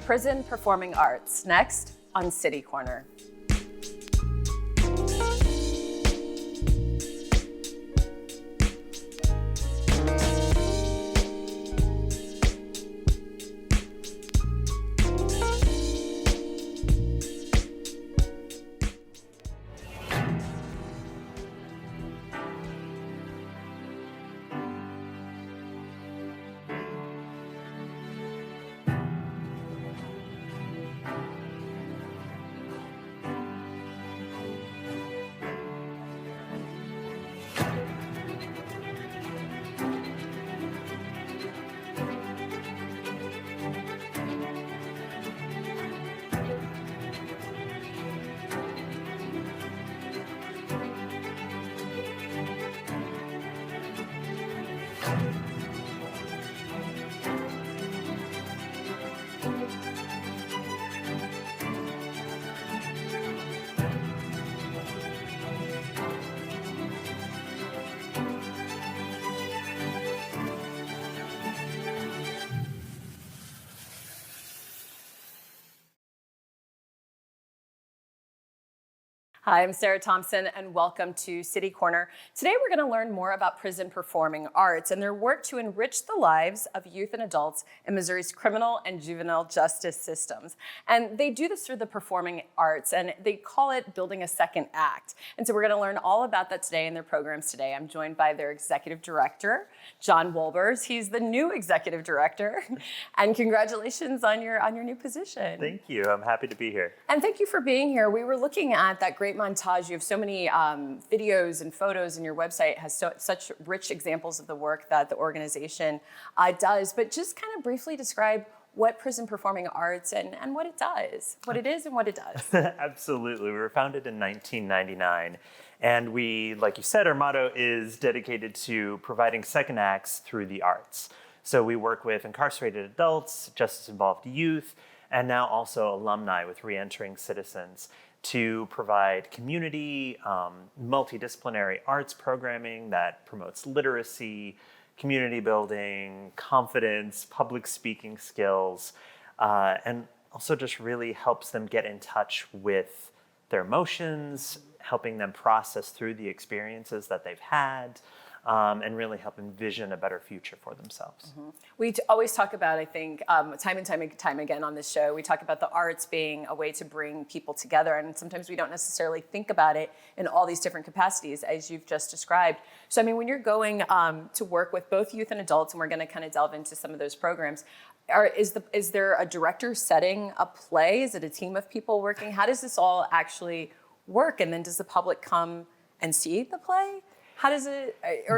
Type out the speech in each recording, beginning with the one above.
Prison Performing Arts, next on CityCorner. Hi, I'm Sarah Thompson, and welcome to CityCorner. Today we're going to learn more about Prison Performing Arts and their work to enrich the lives of youth and adults in Missouri's criminal and juvenile justice systems. And they do this through the performing arts, and they call it building a second act. And so we're going to learn all about that today in their programs today. I'm joined by their Executive Director, John Wolbers. He's the new Executive Director, and congratulations on your new position. Thank you. I'm happy to be here. And thank you for being here. We were looking at that great montage. You have so many videos and photos, and your website has such rich examples of the work that the organization does. But just kind of briefly describe what Prison Performing Arts and what it does, what it is and what it does. Absolutely. We were founded in 1999. And we, like you said, our motto is dedicated to providing second acts through the arts. So we work with incarcerated adults, justice-involved youth, and now also alumni with reentering citizens to provide community, multidisciplinary arts programming that promotes literacy, community building, confidence, public speaking skills, and also just really helps them get in touch with their emotions, helping them process through the experiences that they've had, and really help envision a better future for themselves. Mm-hmm. We always talk about, I think, time and time again on this show, we talk about the arts being a way to bring people together, and sometimes we don't necessarily think about it in all these different capacities, as you've just described. So, I mean, when you're going to work with both youth and adults, and we're going to kind of delve into some of those programs, is there a director setting a play? Is it a team of people working? How does this all actually work? And then does the public come and see the play? How does it?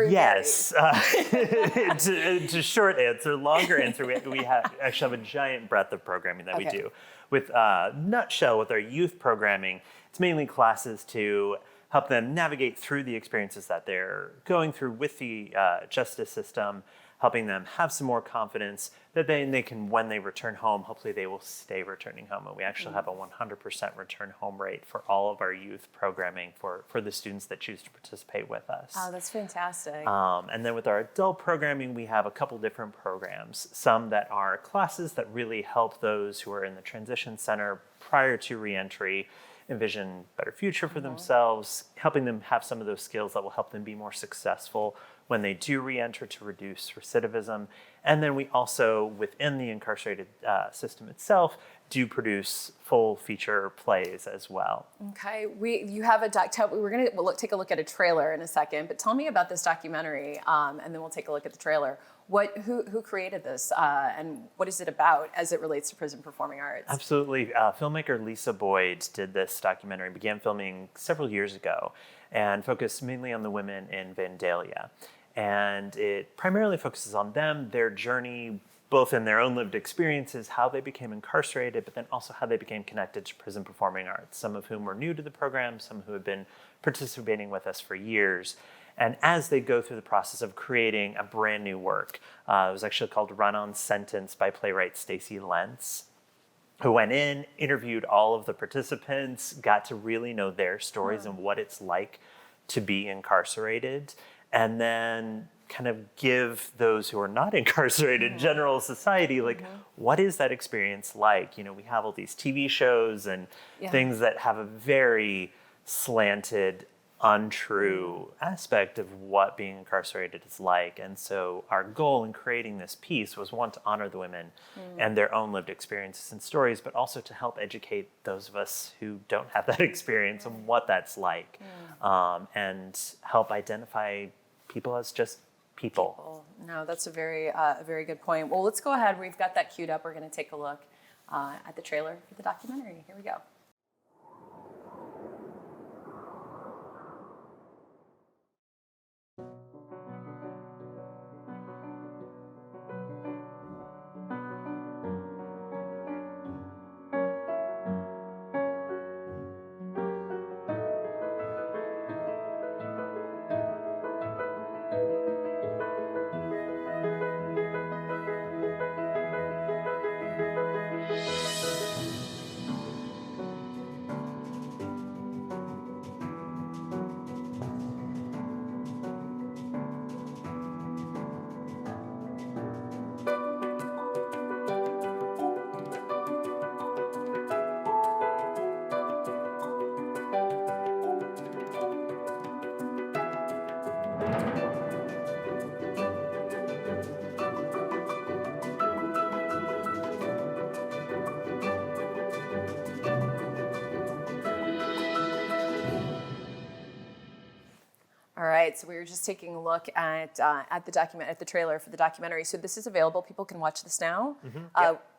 Yes. To short answer, longer answer, we actually have a giant breadth of programming that we do. With nutshell, with our youth programming, it's mainly classes to help them navigate through the experiences that they're going through with the justice system, helping them have some more confidence that they can, when they return home, hopefully they will stay returning home. And we actually have a 100% return home rate for all of our youth programming for the students that choose to participate with us. Oh, that's fantastic. And then with our adult programming, we have a couple different programs. Some that are classes that really help those who are in the transition center prior to reentry envision a better future for themselves, helping them have some of those skills that will help them be more successful when they do re-enter to reduce recidivism. And then we also, within the incarcerated system itself, do produce full feature plays as well. Okay, you have we'll take a look at a trailer in a second, but tell me about this documentary, and then we'll take a look at the trailer. Who created this, and what is it about as it relates to prison performing arts? Absolutely. Filmmaker Lisa Boyd did this documentary, began filming several years ago, and focused mainly on the women in Vandalia. And it primarily focuses on them, their journey, both in their own lived experiences, how they became incarcerated, but then also how they became connected to prison performing arts, some of whom were new to the program, some who have been participating with us for years. And as they go through the process of creating a brand new work, it was actually called Run on Sentence by playwright Stacy Lentz, who went in, interviewed all of the participants, got to really know their stories and what it's like to be incarcerated, and then kind of give those who are not incarcerated, general society, like, what is that experience like? You know, we have all these TV shows and things that have a very slanted, untrue aspect of what being incarcerated is like. And so our goal in creating this piece was, one, to honor the women and their own lived experiences and stories, but also to help educate those of us who don't have that experience and what that's like, and help identify people as just people. No, that's a very good point. Well, let's go ahead. We've got that queued up. We're going to take a look at the trailer for the documentary. Here we go. All right, so we were just taking a look at the trailer for the documentary. So this is available. People can watch this now.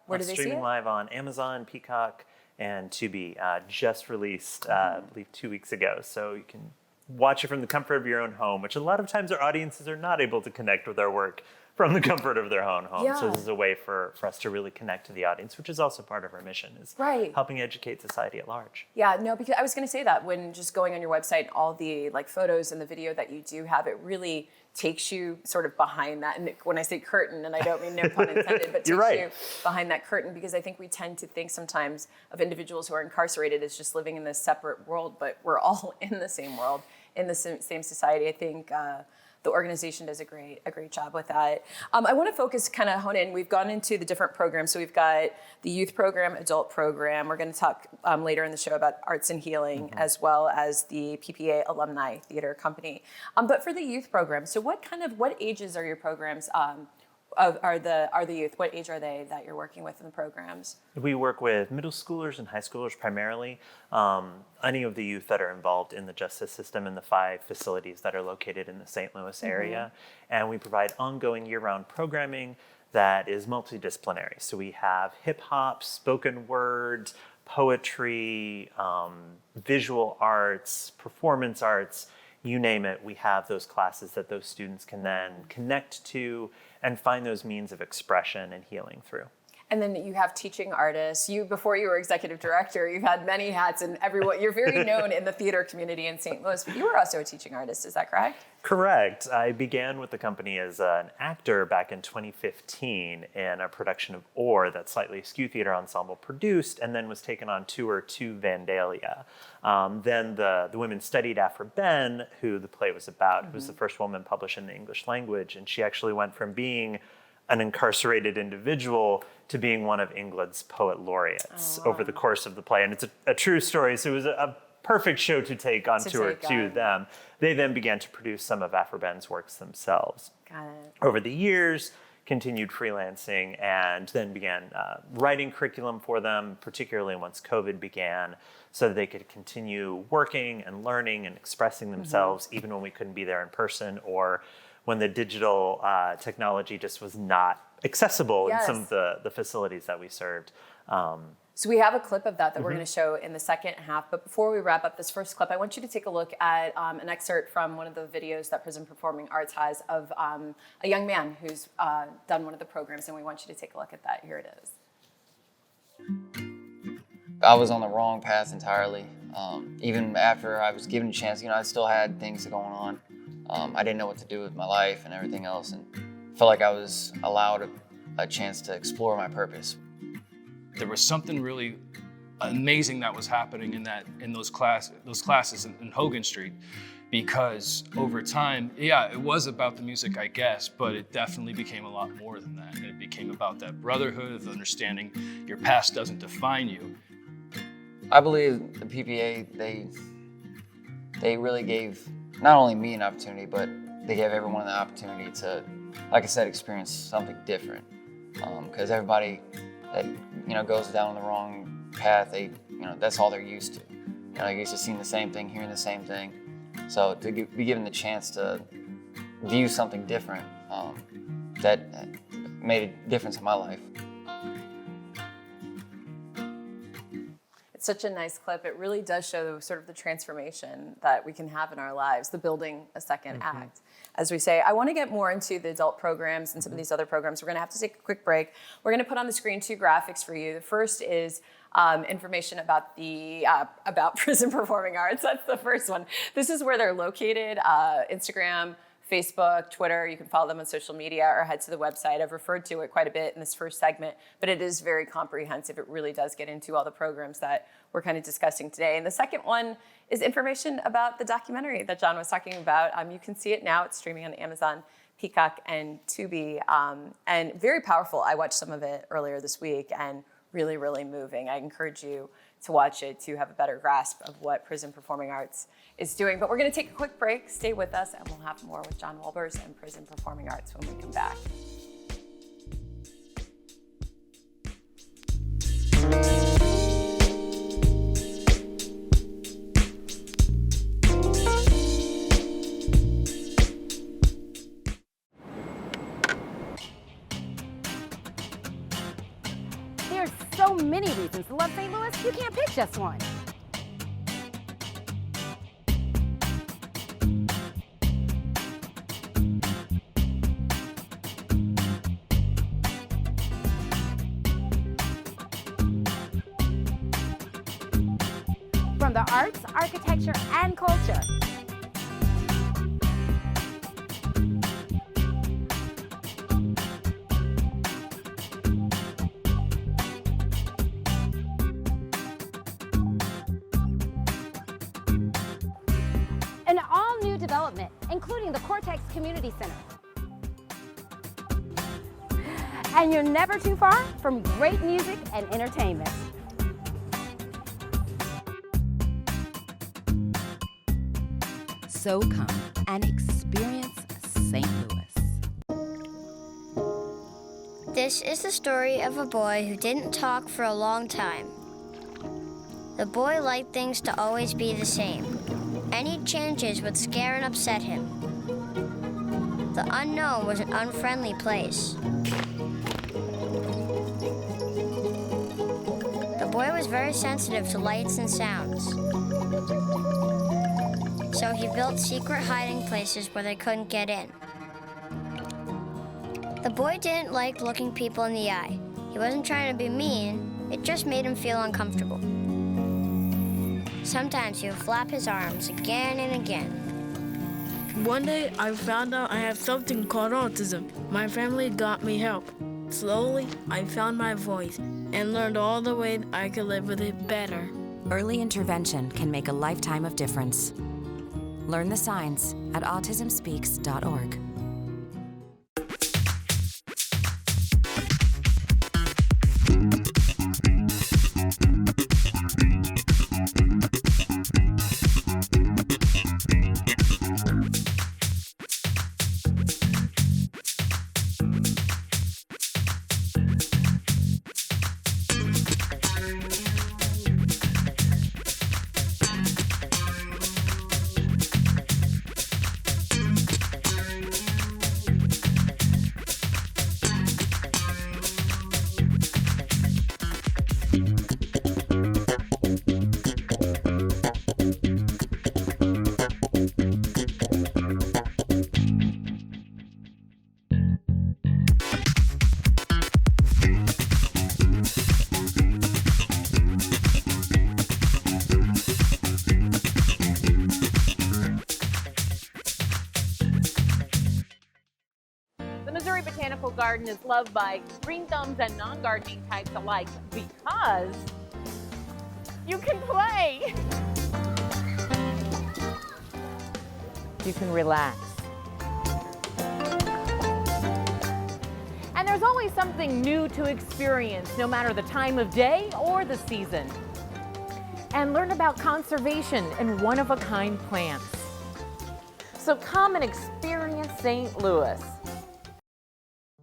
Where do they see it? Streaming live on Amazon, Peacock, and Tubi. Just released, I believe, 2 weeks ago. So you can watch it from the comfort of your own home, which a lot of times our audiences are not able to connect with our work from the comfort of their own home. So this is a way for us to really connect to the audience, which is also part of our mission, is helping educate society at large. Yeah, no, because I was going to say that when just going on your website, all the like photos and the video that you do have, it really takes you sort of behind that. And when I say curtain, and I don't mean no pun intended, but takes you behind that curtain, because I think we tend to think sometimes of individuals who are incarcerated as just living in this separate world, but we're all in the same world, in the same society. I think the organization does a great job with that. I want to focus, kind of hone in. We've gone into the different programs. So we've got the youth program, adult program. We're going to talk later in the show about arts and healing, as well as the PPA Alumni Theater Company. But for the youth program, so what ages are your programs? Are the youth? What age are they that you're working with in the programs? We work with middle schoolers and high schoolers primarily. Any of the youth that are involved in the justice system in the 5 facilities that are located in the St. Louis area. And we provide ongoing year-round programming that is multidisciplinary. So we have hip hop, spoken word, poetry, visual arts, performance arts, you name it. We have those classes that those students can then connect to and find those means of expression and healing through. And then you have teaching artists. Before you were executive director, you've had many hats, and you're very known in the theater community in St. Louis, but you were also a teaching artist, is that correct? Correct. I began with the company as an actor back in 2015 in a production of Or that Slightly Askew Theater Ensemble produced, and then was taken on tour to Vandalia. Then the women studied after Ben, who the play was about, who was the first woman published in the English language, and she actually went from being an incarcerated individual to being one of England's poet laureates over the course of the play. And it's a true story, so it was a perfect show to take on tour to them. They then began to produce some of Afroben's works themselves. Got it. Over the years, continued freelancing and then began writing curriculum for them, particularly once COVID began, so that they could continue working and learning and expressing themselves even when we couldn't be there in person, or when the digital technology just was not accessible in some of the facilities that we served. So we have a clip of that we're going to show in the second half. But before we wrap up this first clip, I want you to take a look at an excerpt from one of the videos that Prison Performing Arts has of a young man who's done one of the programs, and we want you to take a look at that. Here it is. I was on the wrong path entirely. Even after I was given a chance, I still had things going on. I didn't know what to do with my life and everything else, and felt like I was allowed a chance to explore my purpose. There was something really amazing that was happening in those classes in Hogan Street. because over time, yeah, it was about the music, I guess, but it definitely became a lot more than that. And it became about that brotherhood of understanding your past doesn't define you. I believe the PPA, they really gave not only me an opportunity, but they gave everyone the opportunity to, like I said, experience something different. Because everybody that goes down the wrong path, that's all they're used to. They're used to seeing the same thing, hearing the same thing. So to be given the chance to view something different, that made a difference in my life. It's such a nice clip. It really does show sort of the transformation that we can have in our lives, the building a second act. As we say, I want to get more into the adult programs and some of these other programs. We're going to have to take a quick break. We're going to put on the screen 2 graphics for you. The first is information about about Prison Performing Arts. That's the first one. This is where they're located, Instagram, Facebook, Twitter. You can follow them on social media or head to the website. I've referred to it quite a bit in this first segment, but it is very comprehensive. It really does get into all the programs that we're kind of discussing today. And the second one is information about the documentary that John was talking about. You can see it now. It's streaming on Amazon, Peacock, and Tubi, and very powerful. I watched some of it earlier this week, and really, really moving. I encourage you to watch it to have a better grasp of what Prison Performing Arts is doing. But we're going to take a quick break. Stay with us, and we'll have more with John Wolbers and Prison Performing Arts when we come back. There's so many reasons to love St. Louis, you can't pick just one. From the arts, architecture, and culture. An all-new development, including the Cortex Community Center. And you're never too far from great music and entertainment. So come and experience St. Louis. This is the story of a boy who didn't talk for a long time. The boy liked things to always be the same. Any changes would scare and upset him. The unknown was an unfriendly place. The boy was very sensitive to lights and sounds. So he built secret hiding places where they couldn't get in. The boy didn't like looking people in the eye. He wasn't trying to be mean, it just made him feel uncomfortable. Sometimes he would flap his arms again and again. One day, I found out I have something called autism. My family got me help. Slowly, I found my voice and learned all the ways I could live with it better. Early intervention can make a lifetime of difference. Learn the signs at autismspeaks.org. Garden is loved by green thumbs and non-gardening types alike because you can play. you can relax. And there's always something new to experience, no matter the time of day or the season. And learn about conservation and one-of-a-kind plants. So come and experience St. Louis.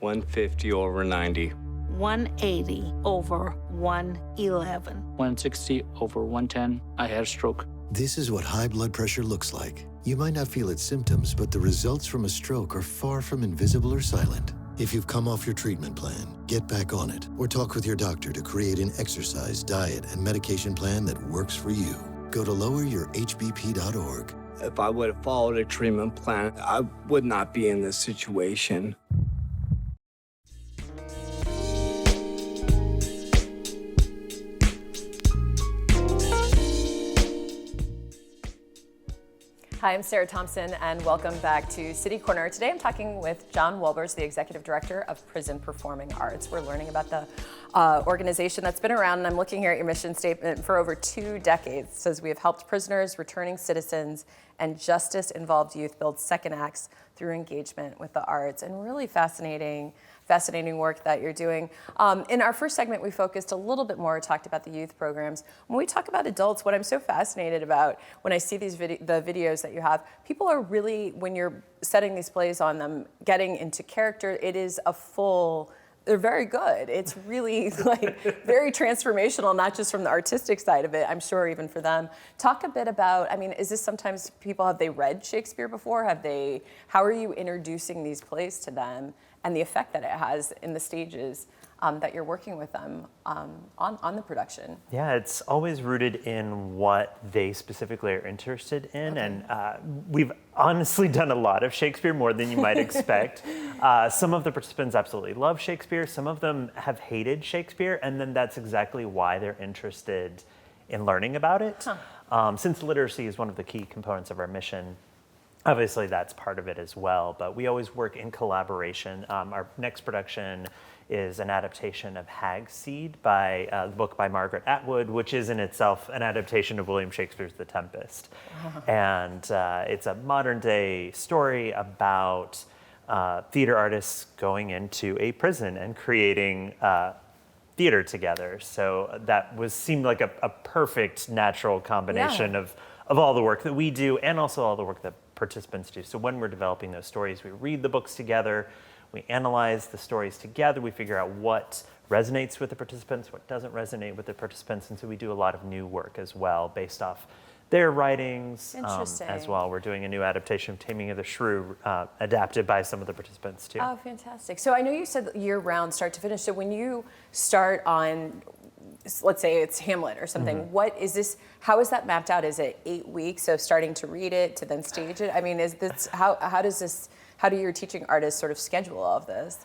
150 over 90. 180 over 111. 160 over 110. I had a stroke. This is what high blood pressure looks like. You might not feel its symptoms, but the results from a stroke are far from invisible or silent. If you've come off your treatment plan, get back on it, or talk with your doctor to create an exercise, diet, and medication plan that works for you. Go to loweryourhbp.org. If I would have followed a treatment plan, I would not be in this situation. Hi, I'm Sarah Thompson, and welcome back to CityCorner. Today I'm talking with John Wolbers, the Executive Director of Prison Performing Arts. We're learning about the organization that's been around, and I'm looking here at your mission statement, for over 2 decades. It says we have helped prisoners, returning citizens, and justice-involved youth build second acts through engagement with the arts. And really fascinating work that you're doing. In our first segment, we focused a little bit more, talked about the youth programs. When we talk about adults, what I'm so fascinated about when I see these the videos that you have, people are really, when you're setting these plays on them, getting into character. It is a full, they're very good. It's really like very transformational, not just from the artistic side of it, I'm sure even for them. Talk a bit about, I mean, is this sometimes people, have they read Shakespeare before? How are you introducing these plays to them and the effect that it has in the stages that you're working with them on the production? Yeah, it's always rooted in what they specifically are interested in. Okay. And we've honestly done a lot of Shakespeare, more than you might expect. Some of the participants absolutely love Shakespeare. Some of them have hated Shakespeare, and then that's exactly why they're interested in learning about it. Huh. Since literacy is one of the key components of our mission, obviously that's part of it as well, but we always work in collaboration. Our next production is an adaptation of Hag's Seed, by the book by Margaret Atwood, which is in itself an adaptation of William Shakespeare's The Tempest. And it's a modern day story about theater artists going into a prison and creating theater together. So that seemed like a perfect natural combination of all the work that we do and also all the work that participants do. So when we're developing those stories, we read the books together, we analyze the stories together, we figure out what resonates with the participants, what doesn't resonate with the participants, and so we do a lot of new work as well based off their writings as well. We're doing a new adaptation of Taming of the Shrew, adapted by some of the participants too. Oh, fantastic. So I know you said year-round, start to finish, so when you start on, let's say it's Hamlet or something, what is this, how is that mapped out? Is it 8 weeks of starting to read it to then stage it? I mean, is this, how do your teaching artists sort of schedule all of this?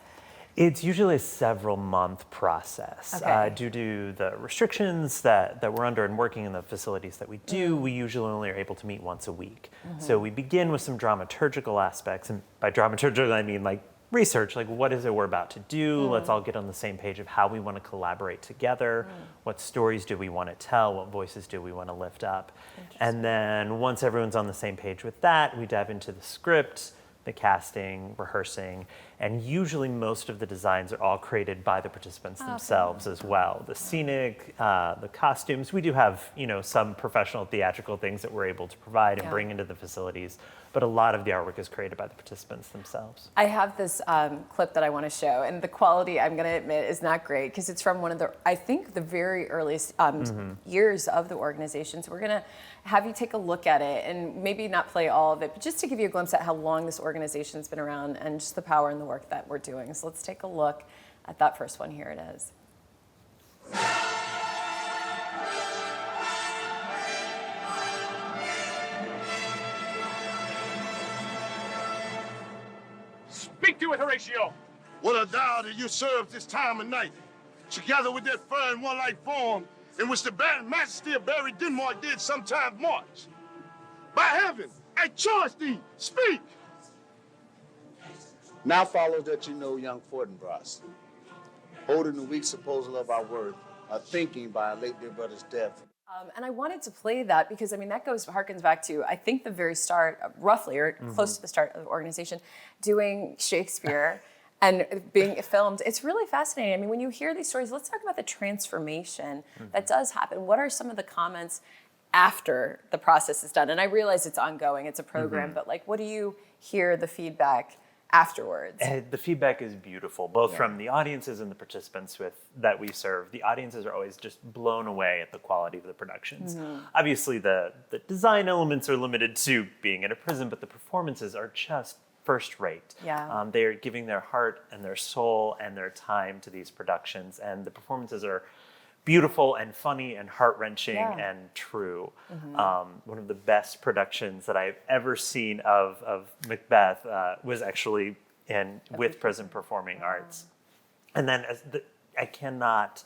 It's usually a several-month process. Okay. Due to the restrictions that we're under and working in the facilities that we do, we usually only are able to meet once a week. So we begin with some dramaturgical aspects, and by dramaturgical I mean like research, like what is it we're about to do? Let's all get on the same page of how we want to collaborate together. What stories do we want to tell? What voices do we want to lift up? And then once everyone's on the same page with that, we dive into the script, the casting, rehearsing, and usually most of the designs are all created by the participants themselves as well. The scenic, the costumes, we do have, some professional theatrical things that we're able to provide and bring into the facilities, but a lot of the artwork is created by the participants themselves. I have this clip that I want to show, and the quality, I'm going to admit, is not great because it's from one of the, I think, the very earliest years of the organization. So we're going to have you take a look at it and maybe not play all of it, but just to give you a glimpse at how long this organization's been around and just the power and the work that we're doing. So let's take a look at that first one. Here it is. Speak to it, Horatio. What a thou that you serve this time of night, together with that fur in one-like form, in which the majesty of Barry Denmark did sometime march. By heaven, I charge thee, speak. Now follows that you know young Fortinbras, holding the weak supposal of our worth, our thinking by our late dear brother's death, And I wanted to play that because, I mean, that harkens back to, I think, the very start, roughly, or close to the start of the organization, doing Shakespeare and being filmed. It's really fascinating. I mean, when you hear these stories, let's talk about the transformation that does happen. What are some of the comments after the process is done? And I realize it's ongoing, it's a program, but like, what do you hear the feedback afterwards? The feedback is beautiful, both from the audiences and the participants that we serve. The audiences are always just blown away at the quality of the productions. Obviously, the design elements are limited to being in a prison, but the performances are just first rate. They are giving their heart and their soul and their time to these productions, and the performances are beautiful and funny and heart-wrenching and true. One of the best productions that I've ever seen of Macbeth was actually with Prison Performing Arts. And then I cannot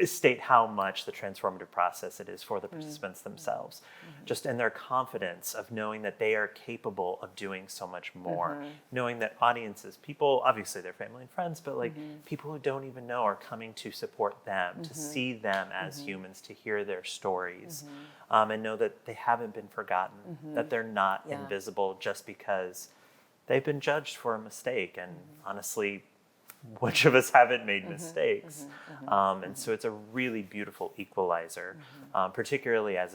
state how much the transformative process it is for the participants themselves. Just in their confidence of knowing that they are capable of doing so much more. Knowing that audiences, people, obviously their family and friends, but like people who don't even know are coming to support them, to see them as humans, to hear their stories, and know that they haven't been forgotten, that they're not invisible just because they've been judged for a mistake. And honestly, which of us haven't made mistakes? And so it's a really beautiful equalizer, particularly as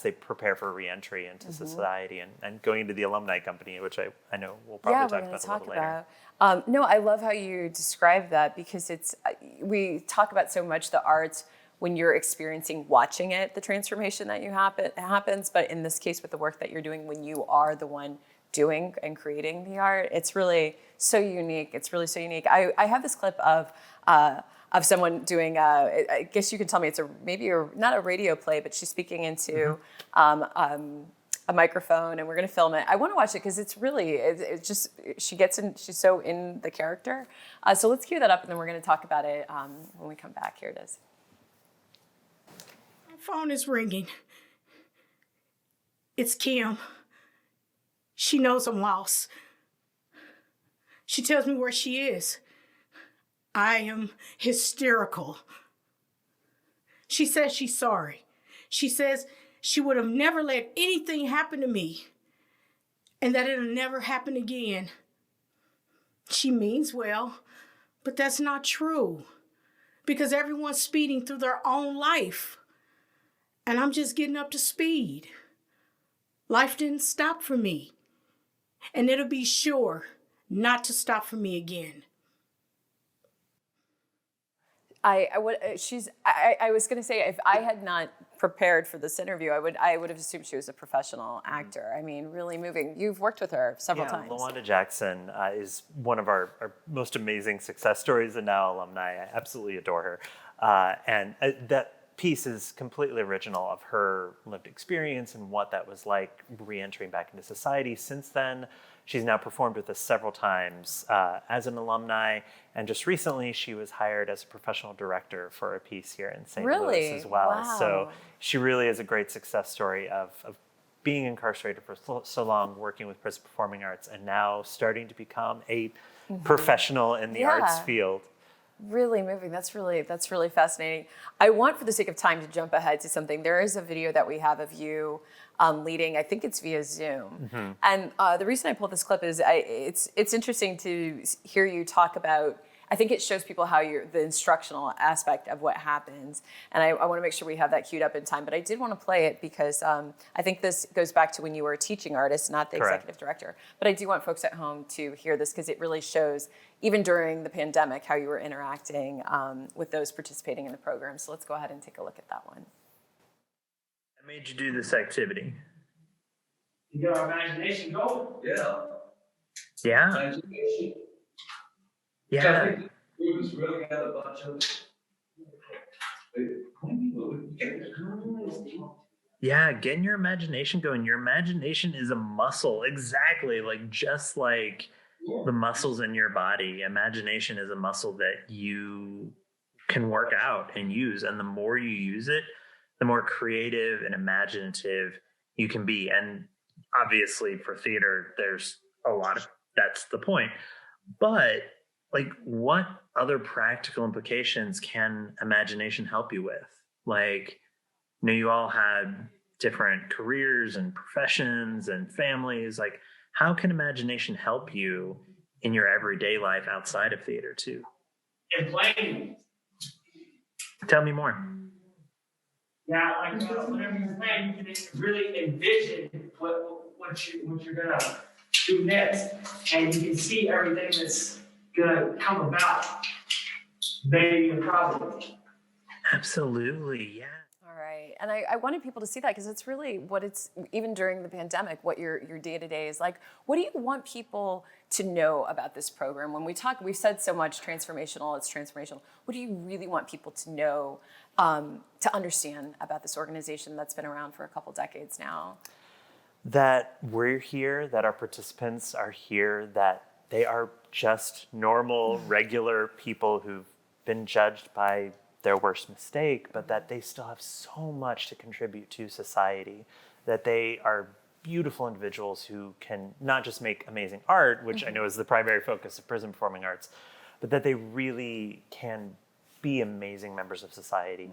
they prepare for reentry into society and going into the alumni company, which I know we'll probably talk about a little later. No, I love how you describe that, because we talk about so much the arts when you're experiencing watching it, the transformation that happens, but in this case with the work that you're doing, when you are the one doing and creating the art, it's really so unique. It's really so unique. I have this clip of someone doing, I guess you can tell me it's not a radio play, but she's speaking into a microphone, and we're going to film it. I want to watch it because it's really, it's just, she's so in the character. So let's cue that up, and then we're going to talk about it when we come back. Here it is. My phone is ringing. It's Kim. She knows I'm lost. She tells me where she is. I am hysterical. She says she's sorry. She says she would have never let anything happen to me, and that it'll never happen again. She means well, but that's not true, because everyone's speeding through their own life, and I'm just getting up to speed. Life didn't stop for me. And it'll be sure not to stop for me again. I was going to say, if I had not prepared for this interview, I would have assumed she was a professional actor. I mean, really moving. You've worked with her several times. LaWanda Jackson is one of our most amazing success stories and now alumni. I absolutely adore her. And that piece is completely original of her lived experience and what that was like re-entering back into society. Since then, she's now performed with us several times as an alumni, and just recently she was hired as a professional director for a piece here in St. Louis as well. Wow. So she really is a great success story of being incarcerated for so long, working with Prison Performing Arts, and now starting to become a professional in the arts field. Really moving. That's really fascinating. I want, for the sake of time, to jump ahead to something. There is a video that we have of you leading. I think it's via Zoom. And the reason I pulled this clip is it's interesting to hear you talk about. I think it shows people how the instructional aspect of what happens. And I want to make sure we have that queued up in time. But I did want to play it because I think this goes back to when you were a teaching artist, not the executive director. But I do want folks at home to hear this because it really shows, even during the pandemic, how you were interacting with those participating in the program. So let's go ahead and take a look at that one. I made you do this activity. You get our imagination going. Yeah. Yeah. Imagination. Yeah. I think we just really got a bunch of. Yeah, getting your imagination going. Your imagination is a muscle, exactly, just like the muscles in your body. Imagination is a muscle that you can work out and use, and the more you use it, the more creative and imaginative you can be. And obviously for theater, there's a lot of, that's the point. But what other practical implications can imagination help you with? Like, you all had different careers and professions and families. Like, how can imagination help you in your everyday life outside of theater too? And playing. Tell me more. Yeah, like whenever you're playing, you can really envision what you're gonna do next, and you can see everything that's gonna come about. Maybe a problem. Absolutely, yeah. All right, and I wanted people to see that because it's really what it's, even during the pandemic, what your day-to-day is like. What do you want people to know about this program? When we talk, we've said so much transformational, it's transformational. What do you really want people to know, to understand about this organization that's been around for a couple decades now? That we're here, that our participants are here, that they are just normal, regular people who've been judged by their worst mistake, but that they still have so much to contribute to society, that they are beautiful individuals who can not just make amazing art, which I know is the primary focus of Prison Performing Arts, but that they really can be amazing members of society.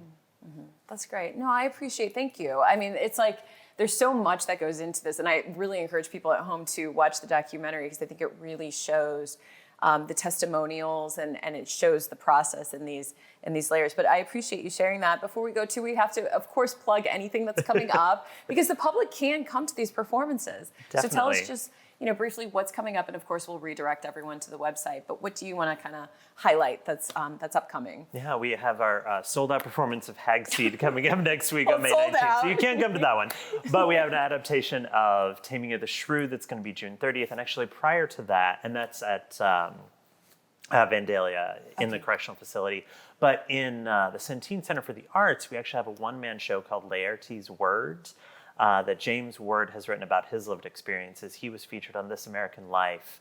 That's great. No, I appreciate, thank you. I mean, it's like, there's so much that goes into this, and I really encourage people at home to watch the documentary because I think it really shows the testimonials and it shows the process in these layers. But I appreciate you sharing that. Before we go to, we have to, of course, plug anything that's coming up because the public can come to these performances. Definitely. So tell us just, briefly what's coming up, and of course we'll redirect everyone to the website. But what do you want to kind of highlight that's upcoming? Yeah, we have our sold-out performance of Hagseed coming up next week on May sold 19th. out. So you can't come to that one. But we have an adaptation of Taming of the Shrew that's going to be June 30th. And actually prior to that, and that's at Vandalia in the correctional facility. But in the Centene Center for the Arts, we actually have a one-man show called Laertes' Words that James Word has written about his lived experiences. He was featured on This American Life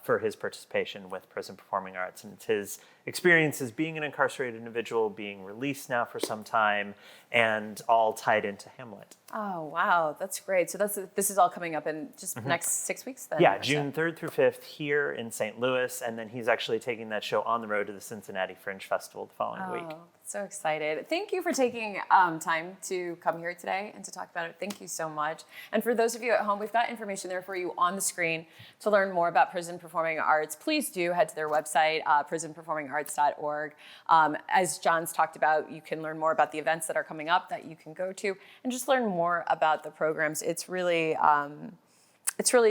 for his participation with Prison Performing Arts. And it's his experiences being an incarcerated individual, being released now for some time, and all tied into Hamlet. Oh, wow, that's great. So this is all coming up in just the next 6 weeks then? Yeah, June 3rd through 5th here in St. Louis, and then he's actually taking that show on the road to the Cincinnati Fringe Festival the following week. So excited. Thank you for taking time to come here today and to talk about it. Thank you so much. And for those of you at home, we've got information there for you on the screen to learn more about Prison Performing Arts. Please do head to their website, prisonperformingarts.org. As John's talked about, you can learn more about the events that are coming up that you can go to and just learn more about the programs. It's really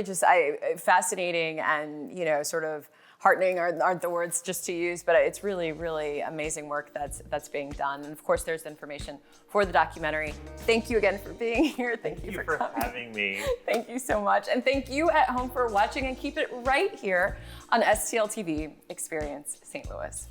just fascinating and, sort of heartening aren't the words just to use, but it's really, really amazing work that's being done. And of course, there's information for the documentary. Thank you again for being here. Thank you for coming. Having me. Thank you so much. And thank you at home for watching, and keep it right here on STL TV Experience St. Louis.